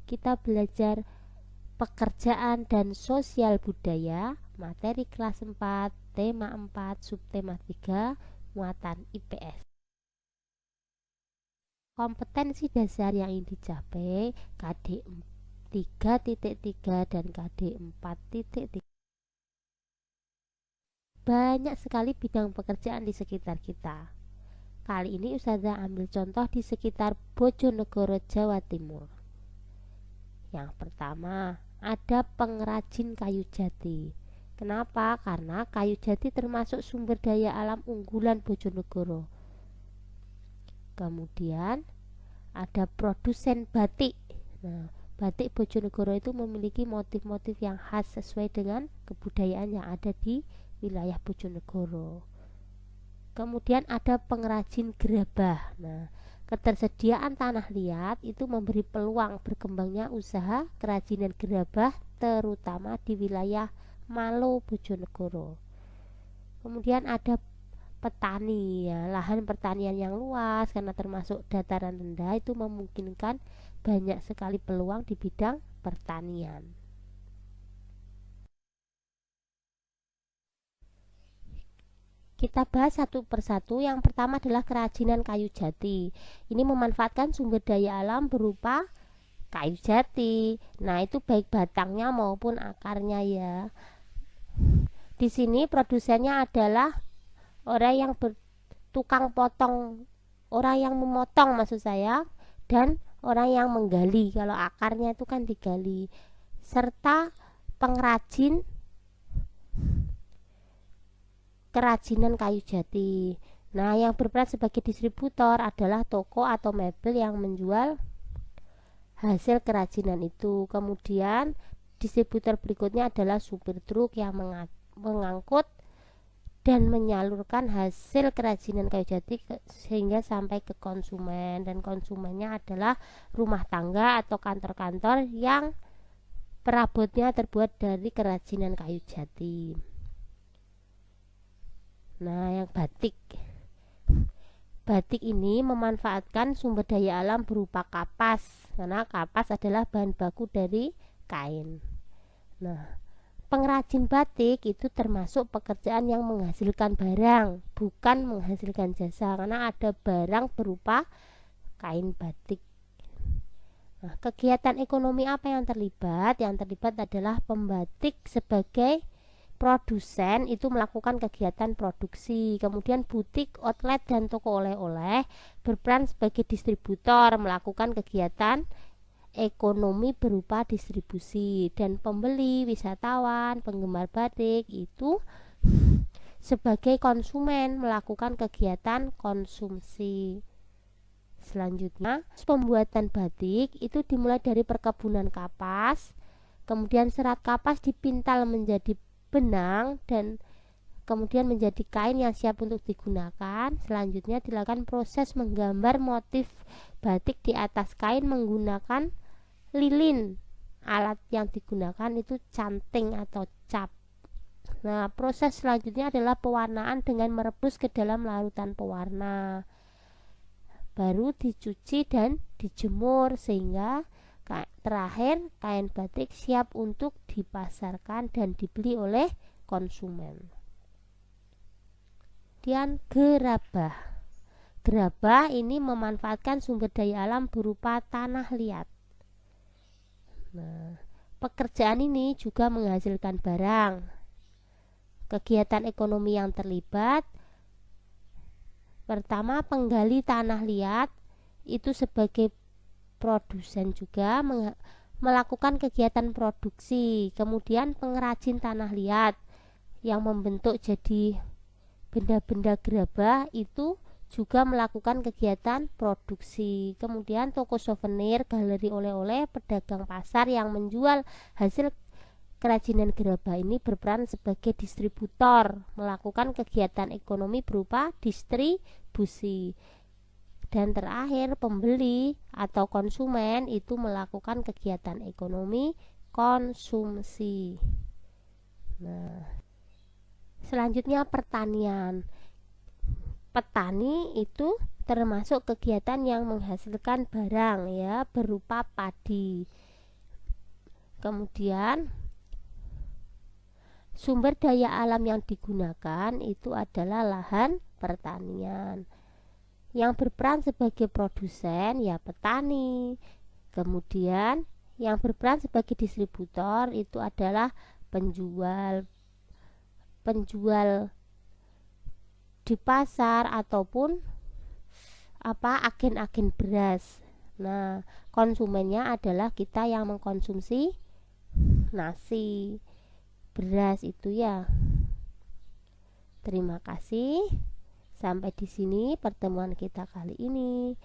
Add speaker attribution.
Speaker 1: kita belajar pekerjaan dan sosial budaya, materi kelas 4, tema 4, subtema 3, muatan IPS. Kompetensi dasar yang ingin dicapai KD 3.3 dan KD 4.3. Banyak sekali bidang pekerjaan di sekitar kita. Kali ini Ustazah ambil contoh di sekitar Bojonegoro, Jawa Timur. Yang pertama, ada pengrajin kayu jati. Kenapa? Karena kayu jati termasuk sumber daya alam unggulan Bojonegoro. Kemudian ada produsen batik. Nah, batik Bojonegoro itu memiliki motif-motif yang khas sesuai dengan kebudayaan yang ada di wilayah Bojonegoro. Kemudian ada pengrajin gerabah. Nah, ketersediaan tanah liat itu memberi peluang berkembangnya usaha kerajinan gerabah terutama di wilayah Malo, Bojonegoro. Kemudian ada petani, ya, lahan pertanian yang luas karena termasuk dataran rendah itu memungkinkan banyak sekali peluang di bidang pertanian. Kita bahas satu persatu. Yang pertama adalah kerajinan kayu jati. Ini memanfaatkan sumber daya alam berupa kayu jati. Nah, itu baik batangnya maupun akarnya ya. Di sini produsennya adalah orang yang tukang potong, orang yang memotong maksud saya, dan orang yang menggali. Kalau akarnya itu kan digali. Serta pengrajin kerajinan kayu jati. Nah, yang berperan sebagai distributor adalah toko atau mebel yang menjual hasil kerajinan itu. Kemudian distributor berikutnya adalah supir truk yang mengangkut dan menyalurkan hasil kerajinan kayu jati sehingga sampai ke konsumen, dan konsumennya adalah rumah tangga atau kantor-kantor yang perabotnya terbuat dari kerajinan kayu jati. Nah, yang batik. Batik ini memanfaatkan sumber daya alam berupa kapas, karena kapas adalah bahan baku dari kain. Nah, pengrajin batik itu termasuk pekerjaan yang menghasilkan barang, bukan menghasilkan jasa, karena ada barang berupa kain batik. Nah, kegiatan ekonomi apa yang terlibat? Yang terlibat adalah pembatik sebagai produsen itu melakukan kegiatan produksi. Kemudian butik, outlet, dan toko oleh-oleh berperan sebagai distributor melakukan kegiatan ekonomi berupa distribusi, dan pembeli, wisatawan, penggemar batik itu sebagai konsumen melakukan kegiatan konsumsi. Selanjutnya, pembuatan batik itu dimulai dari perkebunan kapas, kemudian serat kapas dipintal menjadi benang dan kemudian menjadi kain yang siap untuk digunakan. Selanjutnya dilakukan proses menggambar motif batik di atas kain menggunakan lilin. Alat yang digunakan itu canting atau cap. Nah, proses selanjutnya adalah pewarnaan dengan merebus ke dalam larutan pewarna. Baru dicuci dan dijemur sehingga terakhir kain batik siap untuk dipasarkan dan dibeli oleh konsumen. Kemudian gerabah. Gerabah ini memanfaatkan sumber daya alam berupa tanah liat. Nah, pekerjaan ini juga menghasilkan barang. Kegiatan ekonomi yang terlibat, pertama penggali tanah liat itu sebagai produsen juga melakukan kegiatan produksi. Kemudian pengrajin tanah liat yang membentuk jadi benda-benda gerabah itu juga melakukan kegiatan produksi. Kemudian toko souvenir, galeri oleh-oleh, pedagang pasar yang menjual hasil kerajinan gerabah ini berperan sebagai distributor melakukan kegiatan ekonomi berupa distribusi. Dan terakhir pembeli atau konsumen itu melakukan kegiatan ekonomi konsumsi. Nah, selanjutnya pertanian. Petani itu termasuk kegiatan yang menghasilkan barang ya berupa padi. Kemudian sumber daya alam yang digunakan itu adalah lahan pertanian. Yang berperan sebagai produsen ya petani. Kemudian yang berperan sebagai distributor itu adalah penjual di pasar ataupun agen-agen beras. Nah, konsumennya adalah kita yang mengkonsumsi nasi, beras itu ya. Terima kasih. Sampai di sini pertemuan kita kali ini.